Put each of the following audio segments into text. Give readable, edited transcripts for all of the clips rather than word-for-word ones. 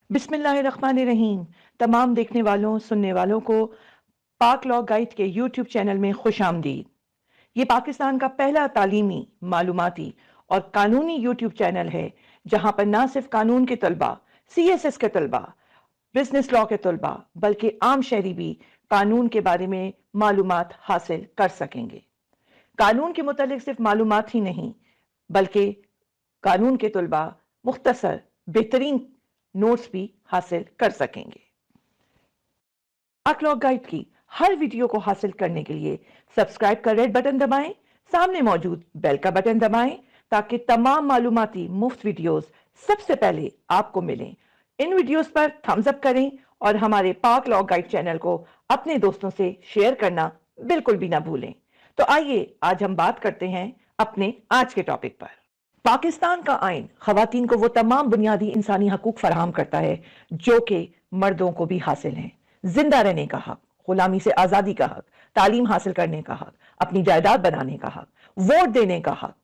बिस्मिल्लाहिर्रहमानिर्रहीम। तमाम देखने वालों सुनने वालों को पाक लॉ गाइड के यूट्यूब चैनल में खुश आमदीद। ये पाकिस्तान का पहला तालीमी, मालूमाती और कानूनी यूट्यूब चैनल है जहां पर ना सिर्फ कानून के तलबा, CSS के तलबा, बिजनेस लॉ के तलबा, बल्कि आम शहरी भी कानून के बारे में मालूमात हासिल कर सकेंगे। कानून के मुतालिक सिर्फ मालूमात ही नहीं, बल्कि कानून के तलबा मुख्तसर बेहतरीन नोट्स भी हासिल कर सकेंगे। पाक लॉ गाइड की हर वीडियो को हासिल करने के लिए सब्सक्राइब का रेड बटन दबाएं, सामने मौजूद बेल का बटन दबाएं ताकि तमाम मालूमाती मुफ्त वीडियोस सबसे पहले आपको मिलें। इन वीडियोस पर थम्स अप करें और हमारे पाक लॉ गाइड चैनल को अपने दोस्तों से शेयर करना बिल्कुल भी ना भूलें। तो आइए आज हम बात करते हैं अपने आज के टॉपिक पर। पाकिस्तान का आइन खवातीन को वो तमाम बुनियादी इंसानी हकूक फराहम करता है जो कि मर्दों को भी हासिल हैं। जिंदा रहने का हक, गुलामी से आजादी का हक, तालीम हासिल करने का हक, अपनी जायदाद बनाने का हक, वोट देने का हक,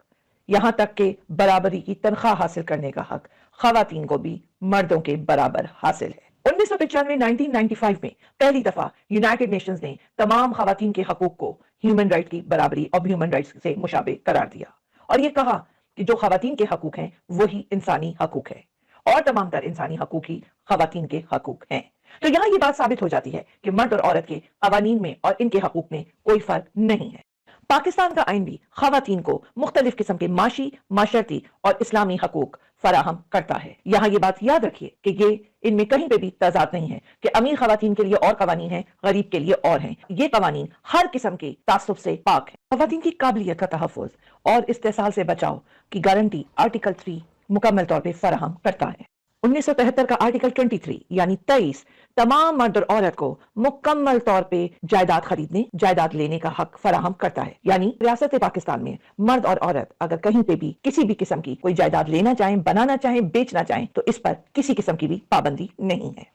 यहां तक कि बराबरी की तनख्वाह हासिल करने का हक खवातीन को भी मर्दों के बराबर हासिल है। 1995 में पहली दफा यूनाइटेड नेशंस ने तमाम खवातीन के हकूक को ह्यूमन राइट की बराबरी और ह्यूमन राइट्स से मुशाबे करार दिया और ये कहा कि जो खवातीन के हकूक हैं वही इंसानी हकूक है और तमाम तर इंसानी हकूक ही खवातीन के हकूक हैं। तो यहाँ ये बात साबित हो जाती है कि मर्द और औरत के कवानीन में और इनके हकूक में कोई फर्क नहीं है। पाकिस्तान का आइन भी खवातीन को मुख्तलिफ किस्म के माशी, माशरती और इस्लामी हकूक फराहम करता है। यहाँ ये बात याद रखिए कि ये इनमें कहीं पे भी तजाद नहीं है कि अमीर खवातीन के लिए और कवानीन है, गरीब के लिए और हैं। ये कवानीन हर किस्म के तासुब से पाक है। खवातीन की काबिलियत का तहफ़्फ़ुज़ और इस्तेसाल से बचाव की गारंटी आर्टिकल 3 मुकम्मल तौर पर फराहम करता है। 1973 का आर्टिकल 23 यानी 23 तमाम मर्द और औरत को मुकम्मल तौर पे जायदाद खरीदने, जायदाद लेने का हक फराहम करता है। यानी रियासत पाकिस्तान में मर्द और औरत अगर कहीं पे भी किसी भी किस्म की कोई जायदाद लेना चाहें, बनाना चाहें, बेचना चाहें तो इस पर किसी किस्म की भी पाबंदी नहीं है।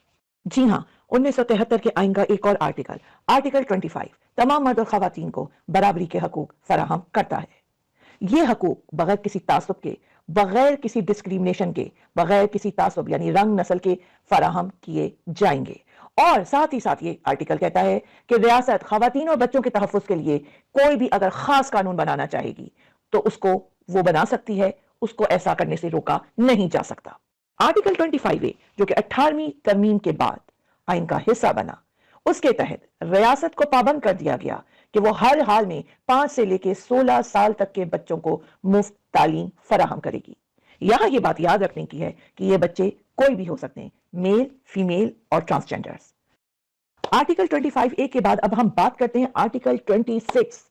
जी हाँ, 1973 के आइन का एक और आर्टिकल 25 तमाम मर्द और खवातीन को बराबरी के हकूक फराहम करता है। ये हकूक बगैर किसी तासुब के, बगैर किसी डिस्क्रिमिनेशन के, बगैर किसी तासुब यानी रंग नस्ल के फराहम किए जाएंगे। और साथ ही साथ ये आर्टिकल कहता है कि रियासत खवातीन और बच्चों के तहफ़्फ़ुज़ के लिए कोई भी अगर खास कानून बनाना चाहेगी तो उसको वो बना सकती है, उसको ऐसा करने से रोका नहीं जा सकता। आर्टिकल 25A जो कि 18वीं तरमीम के बाद आइन का हिस्सा बना, उसके तहत रियासत को पाबंद कर दिया गया कि वो हर हाल में 5 से लेकर 16 साल तक के बच्चों को मुफ्त तालीम फराहम करेगी। यहाँ ये बात याद रखने की है कि ये बच्चे कोई भी हो सकते हैं, मेल, फीमेल और ट्रांसजेंडर्स। आर्टिकल 25A के बाद अब हम बात करते हैं आर्टिकल 26,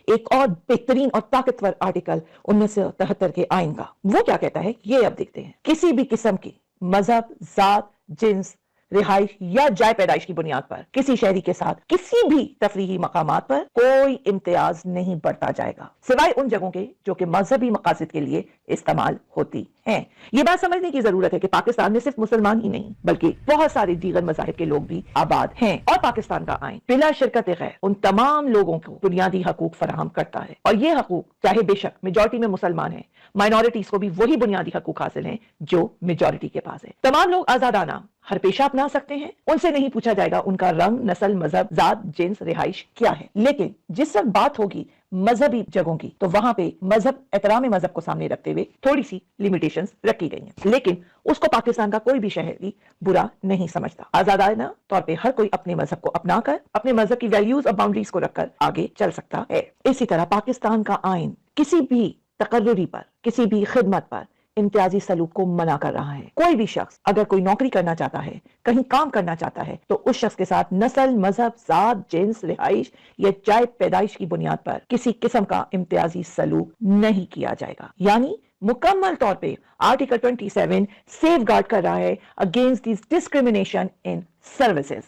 एक और बेहतरीन और ताकतवर आर्टिकल 1973 के आइन का। वो क्या कहता है ये अब देखते हैं। किसी भी किस्म की मजहब, जात, जिन्स, रिहाइश या जाय पैदाइश की बुनियाद पर किसी शहरी के साथ किसी भी तफरीही मकामात पर कोई इम्तियाज नहीं बरता जाएगा, सिवाय उन जगहों के जो कि मजहबी मकासद के लिए इस्तेमाल होती हैं। ये बात समझने की जरूरत है कि पाकिस्तान में सिर्फ मुसलमान ही नहीं बल्कि बहुत सारे दीगर मज़ाहिब के लोग भी आबाद हैं और पाकिस्तान का आइन बिला शिरकत गैर उन तमाम लोगों को बुनियादी हकूक फराहम करता है। और ये हकूक चाहे बेशक मेजॉरिटी में मुसलमान है, माइनॉरिटीज को भी वही बुनियादी हकूक हासिल हैं जो मेजॉरिटी के पास है। तमाम लोग आजादाना हर पेशा अपना सकते हैं, उनसे नहीं पूछा जाएगा उनका रंग, नस्ल, मजहब, जात, जिन्स, रिहाइश क्या है। लेकिन जिस वक्त बात होगी मजहबी जगहों की तो वहां पे मजहब, एहतराम मजहब को सामने रखते हुए थोड़ी सी लिमिटेशंस रखी गई हैं, लेकिन उसको पाकिस्तान का कोई भी शहरी बुरा नहीं समझता। आजादाना तौर पे हर कोई अपने मजहब को अपनाकर, अपने मजहब की वैल्यूज और बाउंड्रीज को रखकर आगे चल सकता है। इसी तरह पाकिस्तान का आइन किसी भी तकर्रुरी पर, किसी भी खिदमत पर इम्तियाजी सलूक को मना कर रहा है। कोई भी शख्स अगर कोई नौकरी करना चाहता है, कहीं काम करना चाहता है तो उस शख्स के साथ नस्ल, मजहब, जात, जिन्स, रिहाइश या जाय पैदाइश की बुनियाद पर किसी किस्म का इम्तियाजी सलूक नहीं किया जाएगा। यानी मुकम्मल तौर पे आर्टिकल 27 सेफ गार्ड कर रहा है against this discrimination in services.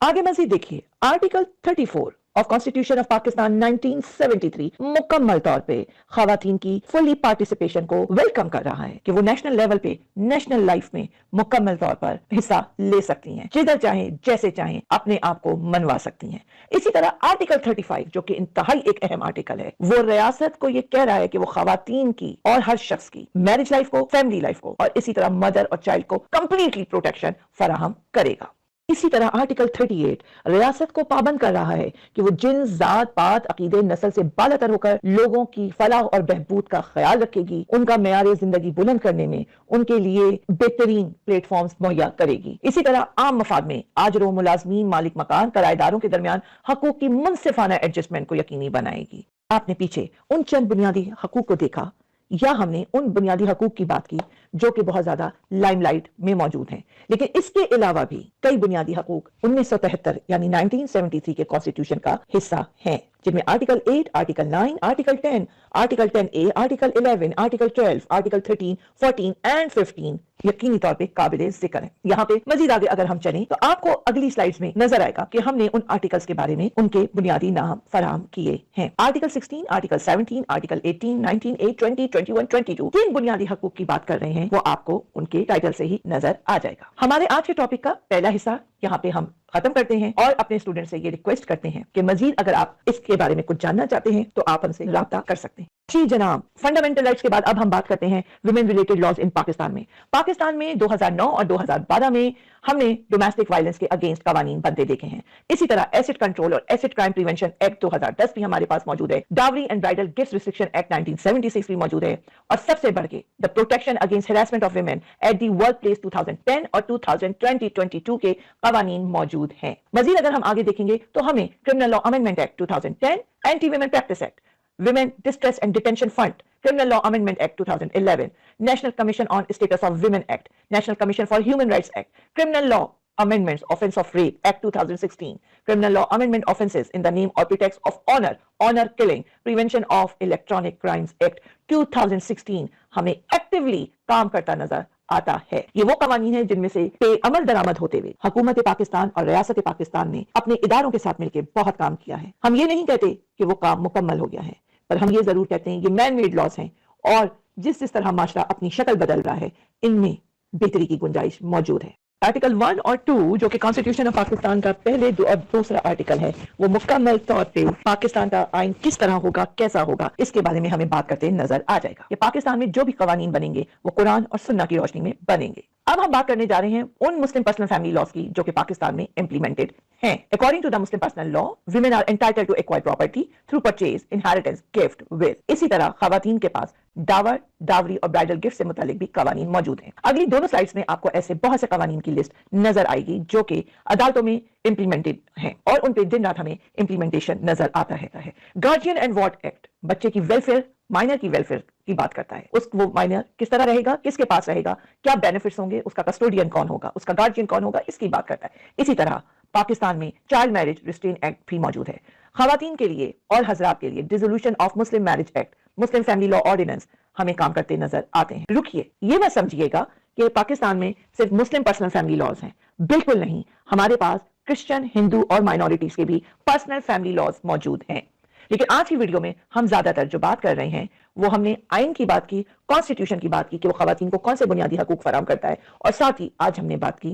आगे मजीद देखिए article 34 of constitution of Pakistan 1973 मुकम्मल तौर पे खवातीन की फुली पार्टिसिपेशन को वेलकम कर रहा है कि वो नेशनल लेवल पे नेशनल लाइफ में मुकम्मल तौर पर हिस्सा ले सकती हैं, जिधर चाहें जैसे चाहें अपने आप को मनवा सकती हैं। इसी तरह आर्टिकल 35 जो कि इंतहाई एक अहम आर्टिकल है, वो रियासत को ये कह रहा है कि वो खवातीन की और हर शख्स की मैरिज लाइफ को, फैमिली लाइफ को और इसी तरह मदर और चाइल्ड को कंप्लीटली प्रोटेक्शन फराहम करेगा। इसी तरह आर्टिकल 38 रियासत को पाबंद कर रहा है कि वो जिन जात पात अकीदे नस्ल से बालातर होकर लोगों की फलाह और बहबूद का ख्याल रखेगी, उनका मेयार जिंदगी बुलंद करने में उनके लिए बेहतरीन प्लेटफॉर्म्स मुहैया करेगी। इसी तरह आम मफाद में आजरों, मुलाजमीन, मालिक मकान, किराएदारों के दरमियान हकूक की मुनसिफाना एडजस्टमेंट को यकीनी बनाएगी। आपने पीछे उन चंद बुनियादी हकूक को देखा या हमने उन बुनियादी हकूक की बात की जो कि बहुत ज्यादा लाइमलाइट में मौजूद हैं, लेकिन इसके अलावा भी कई बुनियादी हकूक 1973 यानी 1973 के कॉन्स्टिट्यूशन का हिस्सा हैं, जिनमें article 8, article 9, article 10, article 10A, article 11, article 12, article 13, 14 and 15 यकीनी तौर पे काबिले जिक्र है। यहाँ पे मजीद आगे अगर हम चलें तो आपको अगली स्लाइड्स में नजर आएगा कि हमने उन आर्टिकल्स के बारे में उनके बुनियादी नाम फराहम किए हैं। आर्टिकल 16, आर्टिकल 17, आर्टिकल 18, 19, 8, 20, 21, 22 तीन बुनियादी हकूक की बात कर रहे हैं, वो आपको उनके टाइटल से ही नजर आ जाएगा। हमारे आज के टॉपिक का पहला हिस्सा यहाँ पे हम खत्म करते हैं और अपने स्टूडेंट से ये रिक्वेस्ट करते हैं कि मजीद अगर आप इसके बारे में कुछ जानना चाहते हैं तो आप हमसे राब्ता कर सकते हैं। जी जनाब, फंडामेंटल राइट्स के बाद अब हम बात करते हैं विमेन रिलेटेड लॉज इन पाकिस्तान में। पाकिस्तान में 2009 और 2012 में हमने डोमेस्टिक वायलेंस के अगेंस्ट कानून बनते देखे हैं। इसी तरह एसिड कंट्रोल और एसिड क्राइम प्रिवेंशन एक्ट 2010 भी हमारे पास मौजूद है। Dowry and bridal gift restriction act 1976 भी मौजूद है और सबसे बढ़ के the protection against harassment of women at the work place 2010 और 2022 के कानून मौजूद हैं। मजीद अगर हम आगे देखेंगे तो हमें criminal law amendment act 2010, anti women practice act, Women Distress and Detention Fund, Criminal Law Amendment Act 2011, National Commission on Status of Women Act, National Commission for Human Rights Act, Criminal Law Amendments Offense of Rape Act 2016, Criminal Law Amendment Offenses in the Name or Pretext of Honor, Honor Killing, Prevention of Electronic Crimes Act 2016 हमें actively काम करता नजर आता है। ये वो कवानीन है जिनमें से पे अमल दरामद होते हुए हुकूमत पाकिस्तान और रियासत पाकिस्तान ने अपने इदारों के साथ मिलकर बहुत काम किया है। हम ये नहीं कहते कि वो काम मुकम्मल हो गया है, पर हम ये जरूर कहते हैं ये मैन मेड लॉस हैं और जिस तरह माशरा अपनी शक्ल बदल रहा है इनमें बेहतरी की गुंजाइश मौजूद है। आर्टिकल 1 और 2 जो कि कॉन्स्टिट्यूशन ऑफ पाकिस्तान का पहले और दूसरा आर्टिकल है, वो मुकम्मल तौर पे पाकिस्तान का आइन किस तरह होगा, कैसा होगा, इसके बारे में हमें बात करते नजर आ जाएगा कि पाकिस्तान में जो भी कवानीन बनेंगे वो कुरान और सुन्ना की रोशनी में बनेंगे। अब हम बात करने जा रहे हैं उन मुस्लिम पर्सनल फैमिली लॉज की जो कि पाकिस्तान में इंप्लीमेंटेड हैं। According to the Muslim personal law, women are entitled to acquire property through purchase, inheritance, gift, will. इसी तरह खवातीन के पास डावर, डावरी और ब्राइडल गिफ्ट से मुतालिक भी कवानीन मौजूद हैं। अगली दोनों स्लाइड्स में आपको ऐसे बहुत से कवानीन की लिस्ट नजर आएगी जो कि अदालतों में इंप्लीमेंटेड हैं और उन पे दिन रात हमें इंप्लीमेंटेशन नजर आता है। गार्जियन एंड वॉट एक्ट बच्चे की वेलफेयर, माइनर की वेलफेयर की बात करता है। वो माइनर किस तरह रहेगा, किसके पास रहेगा, क्या बेनिफिट्स होंगे, उसका कस्टोडियन कौन होगा, उसका गार्जियन कौन होगा, इसकी बात करता है। इसी तरह पाकिस्तान में चाइल्ड मैरिज रिस्ट्रेन एक्ट भी मौजूद है। खवातीन के लिए और हजरात के लिए dissolution of Muslim marriage act, Muslim family law ordinance हमें काम करते नजर आते हैं। रुकिए, ये मत समझिएगा कि पाकिस्तान में सिर्फ मुस्लिम पर्सनल फैमिली लॉज हैं, बिल्कुल नहीं। हमारे पास क्रिश्चियन, हिंदू और माइनॉरिटीज के भी पर्सनल फैमिली लॉज मौजूद हैं। लेकिन आज की वीडियो में हम ज्यादातर जो बात कर रहे हैं वो हमने आइन की बात की, कॉन्स्टिट्यूशन की बात की कि वो खवातीन को कौन से बुनियादी हकूक फराहम करता है, और साथ ही आज हमने बात की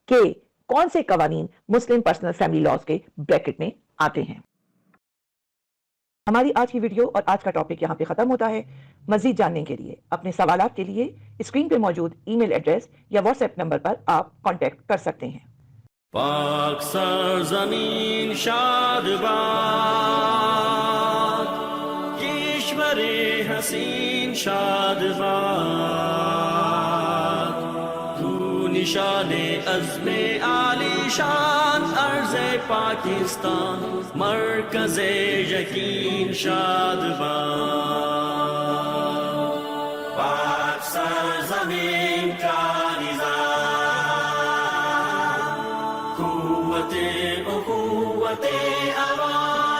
कि कौन से कवानीन मुस्लिम पर्सनल फैमिली लॉज के ब्रैकेट में आते हैं। हमारी आज की वीडियो और आज का टॉपिक यहाँ पे खत्म होता है। मजीद जानने के लिए, अपने सवालात के लिए स्क्रीन पे मौजूद ईमेल एड्रेस या व्हाट्सएप नंबर पर आप कांटेक्ट कर सकते हैं। पाक सरजमीन शादबाद, ईश्वरे हसीन शादबाद, तू निशाने अज़्मे आलीशान अर्ज़े पाकिस्तान, मरकज़े यकीन शादबाद। पाक सरजमीन का निज़ाम, कुव्वते आवाज़।